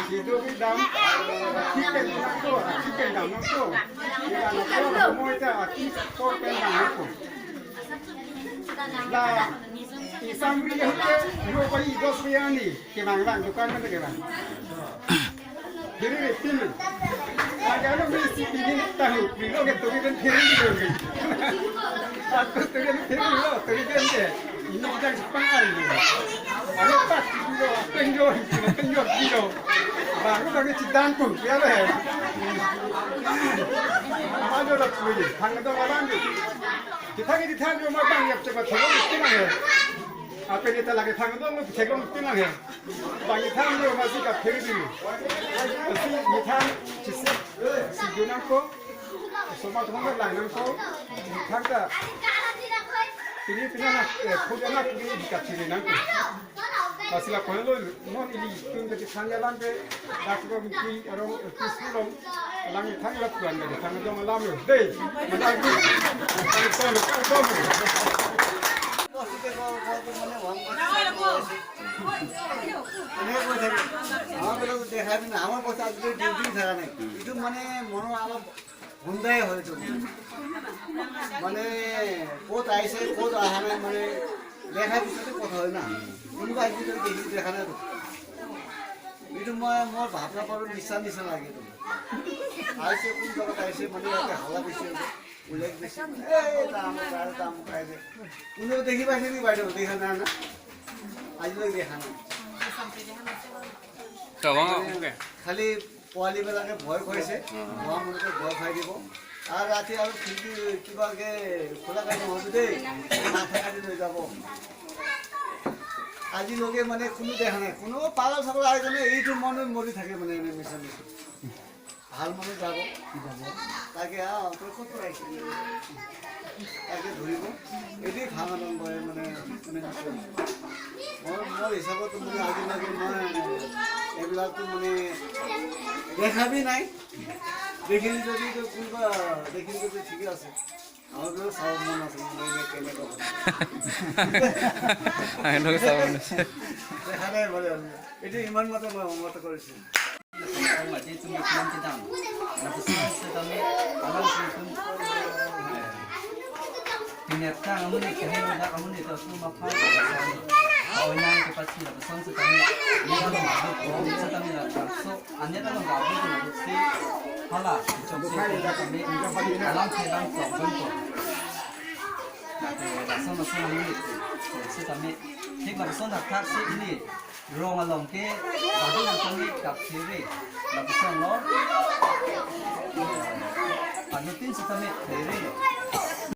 Hidup dalam chicken nako, chicken dalam nako. Dia nako semua itu kau pendang nako. Lah, isam beri itu dua kali dos biani, kemang dukan mana kemang. Jadi repin. Agak mesti begini tahu, bilo ke tu kan kiri dulu. Aku tu kan kiri lo, tu kan deh. Ini kita Jepang hari. Ada tak bilo, penjor bilo. Baru lagi cidan pun, siapa ya? Ada tak boleh, hang tu malam ni. Kita ni ditanya rumah bang yang cepat tolong mesti nak. Apa kita lagi hang tu mesti tolong mesti nak. Bang kita ni masih kat kiri dulu. Mesti kita cisip si Junan ko, semua orang lain ko, hang tu. Ini pernah kerja nak pergi dekat sini nanti. Pasal kalau non ini pun jadi tanya lambe, dak ko mesti orang sekolah lang tanya lah tuan jadi tanya dong lambe. Deh, mana ni? Kau. আমার বেলা দেখাবি না আমার পয়সা আজকে duty থাকা নাই কিন্তু মানে মনে আমার হুন্দাই হয়েছে মানে কোত আইসে কোত আহা নাই মানে দেখার পিছনে কথা হয় না কোনোবা আজকে দেখি দেখা নাই কিন্তু মই মোৰ ভাবনা পাৰো নিশ্চয় নিশ্চয় লাগে তো আইসে কোন জায়গাত আইসে মানে ইয়াতে হাল্লা বেশি হৈছে উল্লেখ বেশি দাম খাই দে কোনো দেখি পাইছে নি বাইদেউ দেখা না না আজিলৈ দেখা নাই খালি পোৱালি বিলাকে ভয় খুৱাইছে ভয় মনতে ভয় খুৱাই দিব আৰু ৰাতি আৰু খিৰিকী কিবাকে খোলা কাটি নহ'ব দেই মাথা কাটি লৈ যাব আজিলৈকে মানে কোনো দেখা নাই কোনো পাগল চাগল আহিকেনে এইটো মনে মৰি থাকে মানে এনে মিছা মিছা ভাল মানুহ যাব তাকে তই ক'ত আহিছিলি তাকে ধৰিব এটি ভাল আনন্দ মানে মোৰ হিচাপত মানে আজিলৈকে মই এইবিলাকতো মানে দেখাবি নাই দেখিলি যদি কোনোবা দেখিলি যদি ঠিকে আছে আমার তো চাব মন আছে কেনেকুৱা দেখা নাই বলে এইটো ইমান মতে মই উন্নত কৰিছোঁ Pinatang amo ni kahit wala amo ni tapos mapal kaunan ke pasti la pesan sa kami ni ano mabot sa kami la so anya ta lang mabot na si hala chom si kami alam ke lang ko banko so na sa ni sa kami ঠিক la pesan na tak si ini rong along ke bago lang kami kap siri la pesan no pagdating sa kami siri